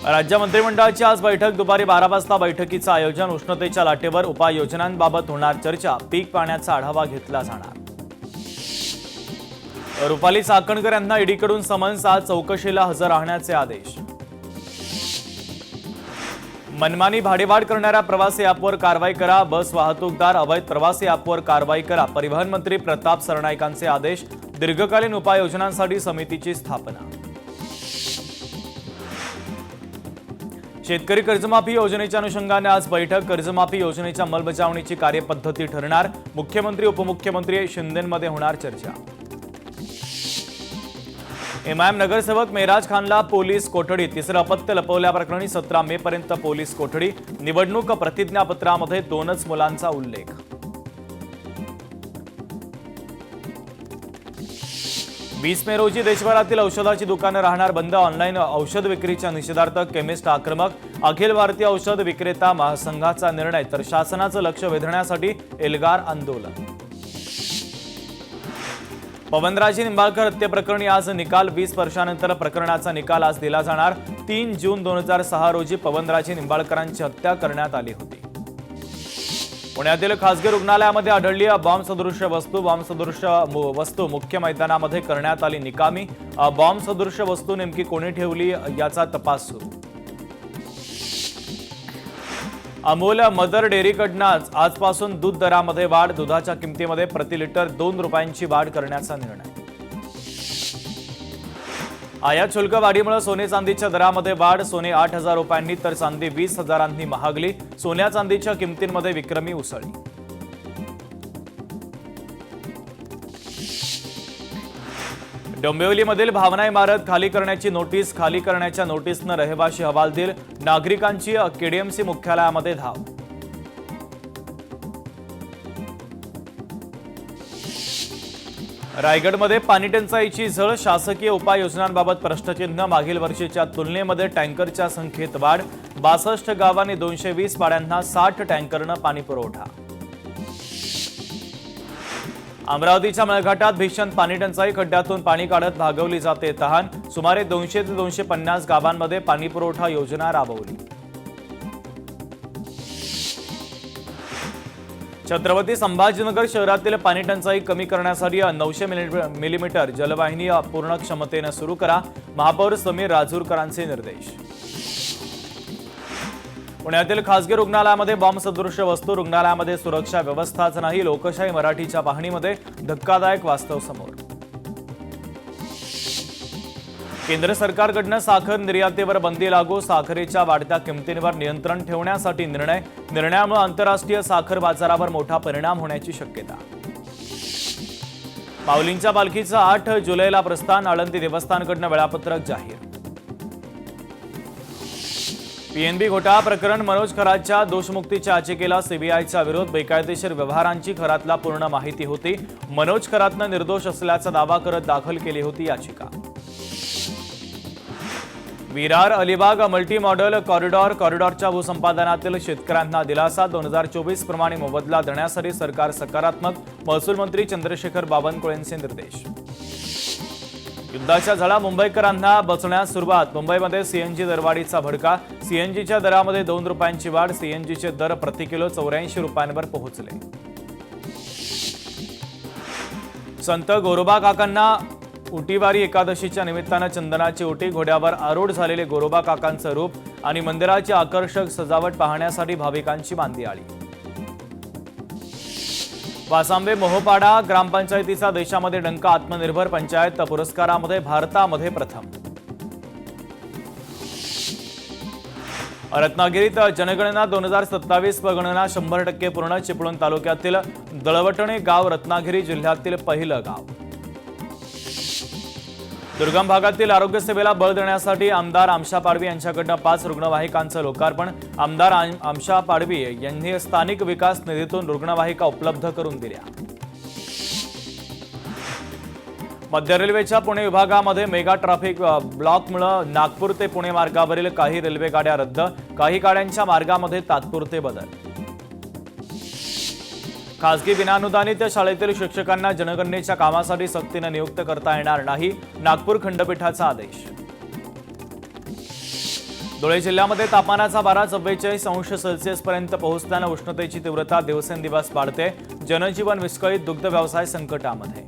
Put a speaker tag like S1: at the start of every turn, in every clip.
S1: राज्य मंत्रिमंडळाची आज बैठक दुपारी 12 वाजता बैठकीचं आयोजन। उष्णतेच्या लाटेवर उपाययोजनांबाबत होणार चर्चा। पीक पाण्याचा आढावा घेतला जाणार। रुपाली चाकणकर यांना ईडीकडून समन्स। आज चौकशीला हजर राहण्याचे आदेश। मनमानी भाडेवाढ करणाऱ्या प्रवासी ॲपवर कारवाई करा। बस वाहतूकदार अवैध प्रवासी ॲपवर कारवाई करा। परिवहन मंत्री प्रताप सरनाईकांचे आदेश। दीर्घकालीन उपाययोजनांसाठी समितीची स्थापना। शेतकरी कर्जमाफी योजनेच्या अनुषंगाने आज बैठक। कर्जमाफी योजनेच्या अंमलबजावणीची कार्यपद्धती ठरणार। मुख्यमंत्री उपमुख्यमंत्री शिंदेंमध्ये होणार चर्चा। एमआयएम नगरसेवक मेराज खानला पोलीस कोठडी। तिसरं अपत्य लपवल्याप्रकरणी 17 मे पर्यंत पोलीस कोठडी। निवडणूक प्रतिज्ञापत्रामध्ये 2च मुलांचा उल्लेख। वीस मे रोजी देशभरातील औषधाची दुकानं राहणार बंद। ऑनलाईन औषध विक्रीच्या निषेधार्थ केमिस्ट आक्रमक। अखिल भारतीय औषध विक्रेता महासंघाचा निर्णय तर शासनाचं लक्ष वेधण्यासाठी एल्गार आंदोलन। पवनराजे निंबाळकर हत्येप्रकरणी आज निकाल। 20 वर्षांनंतर प्रकरणाचा निकाल आज दिला जाणार। 3 जून 2006 रोजी पवनराजे निंबाळकरांची हत्या करण्यात आली होती। पुण्यातील खासगी रुग्णालयामध्ये आढळली बॉम्बसदृश वस्तू। बॉम्बसदृश वस्तू मुख्य मैदानामध्ये करण्यात आली निकामी। बॉम्बसदृश वस्तू नेमकी कोणी ठेवली याचा तपास सुरू। अमूल मदर डेअरीकडून आजपासून दूध दरामध्ये वाढ। दुधाच्या किमतीमध्ये प्रति लिटर 2 रुपयांची वाढ करण्याचा निर्णय। आयात शुल्क वाढीमुळे सोने चांदीच्या दरामध्ये वाढ। सोने 8,000 रुपयांनी तर चांदी 20,000 महागली। सोन्या चांदीच्या किमतींमध्ये विक्रमी उसळी। डोंबिवलीमधील भावना इमारत खाली करण्याची नोटीस। खाली करण्याच्या नोटीसनं रहिवाशी हवालदिल। नागरिकांची केडीएमसी मुख्यालयामध्ये धाव। रायगडमध्ये पाणीटंचाईची झळ। शासकीय उपाययोजनांबाबत प्रश्नचिन्ह। मागील वर्षीच्या तुलनेमध्ये टँकरच्या संख्येत वाढ। 62 गावांनी 220 पाड्यांना 60 टँकरनं पाणी पुरवठा। अमरावतीच्या मेळघाटात भीषण पाणीटंचाई। खड्ड्यातून पाणी काढत भागवली जाते तहान। सुमारे 200 ते 250 गावांमध्ये पाणीपुरवठा योजना राबवली। छत्रपती संभाजीनगर शहरातील पाणीटंचाई कमी करण्यासाठी 900 मिलीमीटर जलवाहिनी पूर्ण क्षमतेने सुरू करा। महापौर समीर राजूरकरांचे निर्देश। पुण्यातील खासगी रुग्णालयामध्ये बॉम्बसदृश वस्तू। रुग्णालयामध्ये सुरक्षा व्यवस्थाच नाही। लोकशाही मराठीच्या पाहणीमध्ये धक्कादायक वास्तव समोर। केंद्र सरकारकडून साखर निर्यातीवर बंदी लागू। साखरेच्या वाढत्या किमतींवर नियंत्रण ठेवण्यासाठी निर्णयामुळे आंतरराष्ट्रीय साखर बाजारावर मोठा परिणाम होण्याची शक्यता। माऊलींच्या पालखीचं 8 जुलैला प्रस्थान। आळंदी देवस्थानकडून वेळापत्रक जाहीर। पीएनबी घोटाळा प्रकरण। मनोज खरातच्या दोषमुक्तीच्या याचिकेला सीबीआयचा विरोध। बेकायदेशीर व्यवहारांची खरातला पूर्ण माहिती होती। मनोज खरातनं निर्दोष असल्याचा दावा करत दाखल केली होती याचिका। विरार अलिबाग मल्टी मॉडेल कॉरिडॉरच्या भूसंपादनातील शेतकऱ्यांना दिलासा। 2024 प्रमाणे मोबदला देण्यासाठी सरकार सकारात्मक। महसूल मंत्री चंद्रशेखर बावनकुळेंचे निर्देश। युद्धाच्या झळा। मुंबईकरांना बचण्यास सुरुवात। मुंबईमध्ये सीएनजी दरवाढीचा भडका। सीएनजीच्या दरामध्ये 2 रुपयांची वाढ। सीएनजीचे दर प्रति किलो 84 रुपयांवर पोहोचले। संत गोरोबा काकांना उटीवारी एकादशीच्या निमित्तानं चंदनाची ओटी। घोड्यावर आरूढ झालेले गोरोबा काकांचं रूप आणि मंदिराची आकर्षक सजावट पाहण्यासाठी भाविकांची मांदियाळी। वासांबे मोहोपाडा ग्रामपंचायतीचा देशामध्ये डंका। आत्मनिर्भर पंचायत पुरस्कारामध्ये भारतामध्ये प्रथम। रत्नागिरीत जनगणना 2027 गणना 100% पूर्ण। चिपळूण तालुक्यातील दळवटणे गाव रत्नागिरी जिल्ह्यातील पहिलं गाव। दुर्गम भागातील आरोग्य सेवेला बळ देण्यासाठी आमदार आमशा पाडवी यांच्याकडून 5 रुग्णवाहिकांचं लोकार्पण। आमदार आमशा पाडवी यांनी स्थानिक विकास निधीतून रुग्णवाहिका उपलब्ध करून दिल्या। मध्य रेल्वेच्या पुणे विभागामध्ये मेगा ट्रॅफिक ब्लॉकमुळे नागपूर ते पुणे मार्गावरील काही रेल्वे गाड्या रद्द। काही गाड्यांच्या मार्गामध्ये तात्पुरते बदल। खासगी विनानुदानित शाळेतील शिक्षकांना जनगणनेच्या कामासाठी सक्तीने नियुक्त करता येणार नाही। नागपूर खंडपीठाचा आदेश। धुळे जिल्ह्यामध्ये तापमानाचा पारा 44 अंश सेल्सिअस पर्यंत पोहोचल्यानं उष्णतेची तीव्रता दिवसेंदिवस वाढते. जनजीवन विस्कळीत, दुग्ध व्यवसाय संकटामध्ये.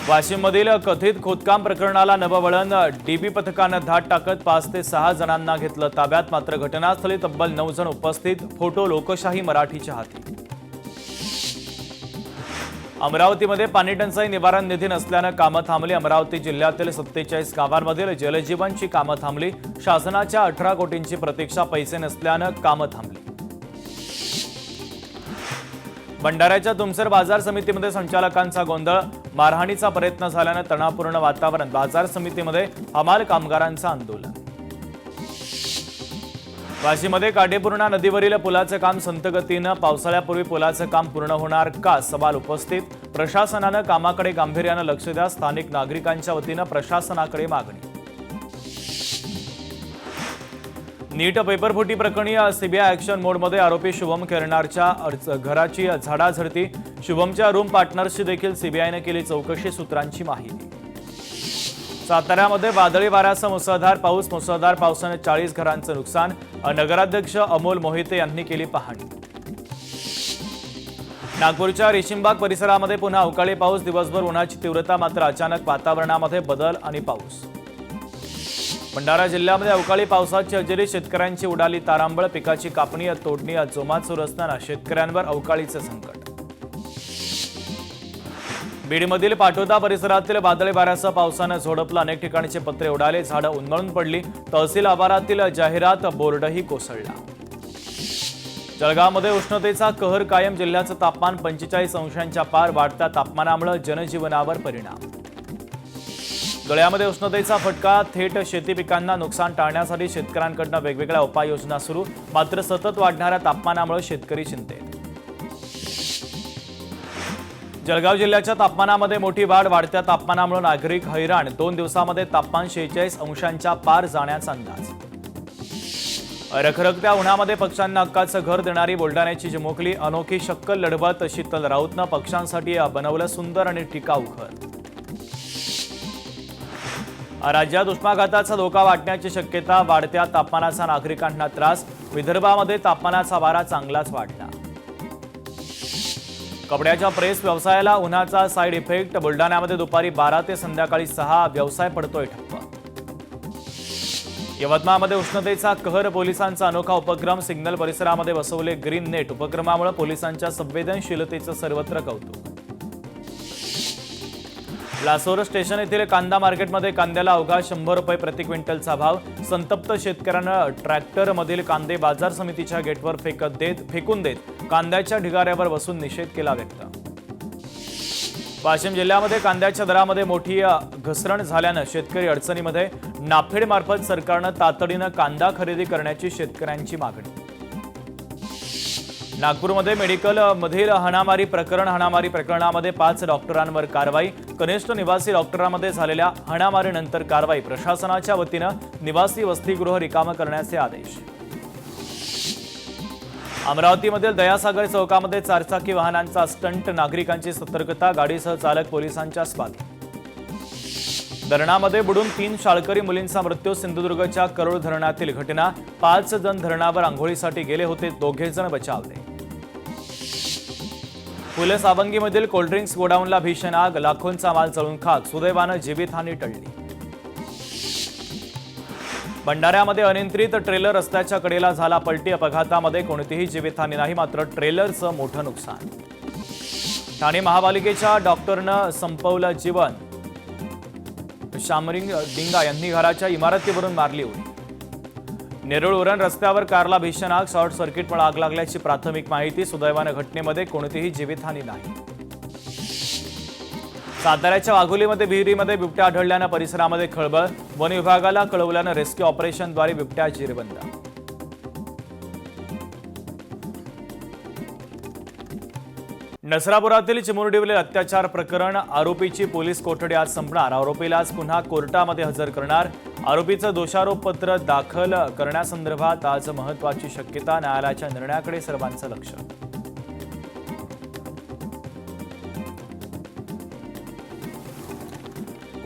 S1: वाशिममधील कथित खोदकाम प्रकरणाला नववळण. डीबी पथकानं धाड टाकत 5 ते 6 जणांना घेतलं ताब्यात. मात्र घटनास्थळी तब्बल 9 जण उपस्थित. फोटो लोकशाही मराठीच्या हाती. अमरावतीमध्ये पाणी टंचाई निवारण निधी नसल्यानं कामं थांबली. अमरावती जिल्ह्यातील 47 गावांमधील जलजीवनची कामं थांबली. शासनाच्या 18 कोटींची प्रतीक्षा, पैसे नसल्यानं कामं थांबली. भंडाऱ्याच्या तुमसर बाजार समितीमध्ये संचालकांचा गोंधळ. मारहाणीचा प्रयत्न झाल्यानं तणावपूर्ण वातावरण. बाजार समितीमध्ये हमाल कामगारांचं आंदोलन. वाशीमध्ये काटेपूर्णा नदीवरील पुलाचं काम संथ गतीनं. पावसाळ्यापूर्वी पुलाचं काम पूर्ण होणार का, सवाल उपस्थित. प्रशासनानं कामाकडे गांभीर्यानं लक्ष द्या. स्थानिक नागरिकांच्या वतीनं प्रशासनाकडे मागणी. नीट पेपरफुटी प्रकरणी सीबीआय ऍक्शन मोडमध्ये. आरोपी शुभम केरनारच्या घराची झाडाझडती. शुभमच्या रूम पार्टनर्सची देखील सीबीआयने केली चौकशी, सूत्रांची माहिती. साताऱ्यामध्ये वादळी वाऱ्यासह मुसळधार पाऊस. मुसळधार पावसाने 40 घरांचं नुकसान. नगराध्यक्ष अमोल मोहिते यांनी केली पाहणी. नागपूरच्या रेशीमबाग परिसरामध्ये पुन्हा अवकाळी पाऊस. दिवसभर उन्हाची तीव्रता, मात्र अचानक वातावरणामध्ये बदल आणि पाऊस. भंडारा जिल्ह्यामध्ये अवकाळी पावसाची हजेरी. शेतकऱ्यांची उडाली तारांबळ. पिकाची कापणी तोडणी जोमात सुरू असताना शेतकऱ्यांवर अवकाळीचे संकट. बीडमधील पाटोदा परिसरातील वादळी वाऱ्यासह पावसानं झोडपलं. अनेक ठिकाणचे पत्रे उडाले. झाडं उन्मळून पडली. तहसील आवारातील जाहिरात बोर्डही कोसळला. जळगावमध्ये उष्णतेचा कहर कायम. जिल्ह्याचं तापमान 45 अंशांच्या पार. वाढत्या तापमानामुळे जनजीवनावर परिणाम. गळ्यामध्ये उष्णतेचा फटका. थेट शेती पिकांना नुकसान टाळण्यासाठी शेतकऱ्यांकडून वेगवेगळ्या उपाययोजना सुरू. मात्र सतत वाढणाऱ्या तापमानामुळे शेतकरी चिंतेत. जळगाव जिल्ह्याच्या तापमानामध्ये मोठी वाढ. वाढत्या तापमानामुळे नागरिक हैराण. 2 दिवसामध्ये तापमान 46 अंशांच्या पार जाण्याचा अंदाज. रखरखत्या उन्हामध्ये पक्ष्यांना हक्काचं घर देणारी बुलढाण्याची चिमुकली. अनोखी शक्कल लढवत शीतल राऊतनं पक्ष्यांसाठी बनवलं सुंदर आणि टिकाऊ घर. राज्यात उष्माघाताचा धोका वाढण्याची शक्यता. वाढत्या तापमानाचा नागरिकांना त्रास. विदर्भामध्ये तापमानाचा पारा चांगलाच वाढला. कपड्याच्या प्रेस व्यवसायाला उन्हाचा साईड इफेक्ट. बुलढाण्यामध्ये दुपारी 12 ते संध्याकाळी 6 व्यवसाय पडतोय ठप्प. यवतमाळमध्ये उष्णतेचा कहर. पोलिसांचा अनोखा उपक्रम. सिग्नल परिसरामध्ये बसवले ग्रीन नेट. उपक्रमामुळे पोलिसांच्या संवेदनशीलतेचं सर्वत्र कौतुक. लासोर स्टेशन येथील कांदा मार्केटमध्ये कांद्याला अवघा 100 रुपये प्रति क्विंटलचा भाव. संतप्त शेतकऱ्यांना ट्रॅक्टरमधील कांदे बाजार समितीच्या गेटवर फेकून देत कांद्याच्या ढिगाऱ्यावर बसून निषेध केला व्यक्त. वाशिम जिल्ह्यामध्ये कांद्याच्या दरामध्ये मोठी घसरण झाल्यानं शेतकरी अडचणीमध्ये. नाफेडमार्फत सरकारनं तातडीनं कांदा खरेदी करण्याची शेतकऱ्यांची मागणी. नागपूरमध्ये मेडिकलमधील हाणामारी प्रकरण. हाणामारी प्रकरणामध्ये 5 डॉक्टरांवर कारवाई. कनिष्ठ निवासी डॉक्टरांमध्ये झालेल्या हाणामारीनंतर कारवाई. प्रशासनाच्या वतीनं निवासी वसतिगृह रिकामं करण्याचे आदेश. अमरावतीमधील दयासागर चौकामध्ये 4 चाकी वाहनांचा स्टंट. नागरिकांची सतर्कता. गाडीसह चालक पोलिसांच्या स्वाधीन. धरणामध्ये बुडून 3 शाळकरी मुलींचा मृत्यू. सिंधुदुर्गच्या करोड धरणातील घटना. 5 जण धरणावर आंघोळीसाठी गेले होते. 2 जण बचावले. फुले सावंगीमधील कोल्ड्रिंक्स गोडाऊनला भीषण आग. लाखोंचा माल जळून खाक. सुदैवानं जीवितहानी टळली. भंडाऱ्यामध्ये अनियंत्रित ट्रेलर रस्त्याच्या कडेला झाला पलटी. अपघातामध्ये कोणतीही जीवितहानी नाही, मात्र ट्रेलरचं मोठं नुकसान. ठाणे महापालिकेच्या डॉक्टरनं संपवलं जीवन. शामरिंग डिंगा यांनी घराच्या इमारतीवरून मारली उडी. नेरुळ उरण रस्त्यावर कारला भीषण आग. शॉर्ट सर्किटमुळे आग लागल्याची प्राथमिक माहिती. सुदैवानं घटनेमध्ये कोणतीही जीवितहानी नाही. साताऱ्याच्या वाघोलीमध्ये विहिरीमध्ये बिबट्या आढळल्यानं परिसरामध्ये खळबळ. वन विभागाला कळवल्यानं रेस्क्यू ऑपरेशनद्वारे बिबट्या जेरबंद. नसरापुरातील चिमुरडीवरील अत्याचार प्रकरण. आरोपीची पोलीस कोठडी आज संपणार. आरोपीला आज पुन्हा कोर्टामध्ये हजर करणार. आरोपीचं दोषारोपपत्र दाखल करण्यासंदर्भात आज महत्त्वाची शक्यता. न्यायालयाच्या निर्णयाकडे सर्वांचं लक्ष.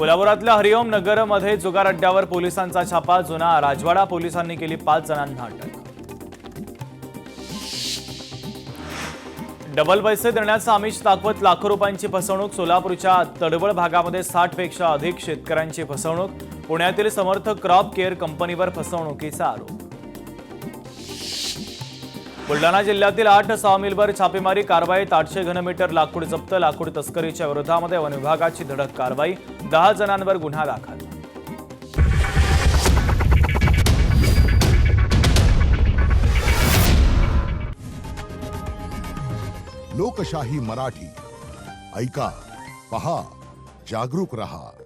S1: कोल्हापुरातल्या हरिओम नगरमध्ये जुगार अड्ड्यावर पोलिसांचा छापा. जुना राजवाडा पोलिसांनी केली 5 जणांना अटक. डबल पैसे देण्याचं आमिष दाखवत लाखो रुपयांची फसवणूक. सोलापूरच्या तडवळ भागामध्ये 60 पेक्षा अधिक शेतकऱ्यांची फसवणूक. पुण्यातील समर्थ क्रॉप केअर कंपनीवर फसवणुकीचा आरोप. बुलढाणा जिल्ह्यातील 8 सॉमिलवर छापेमारी कारवाई. 800 घनमीटर लाकूड जप्त. लाकूड तस्करीच्या विरोधामध्ये वन विभागाची धडक कारवाई. 10 जणांवर गुन्हा दाखल.
S2: लोकशाही मराठी ऐका, पहा, जागरूक रहा.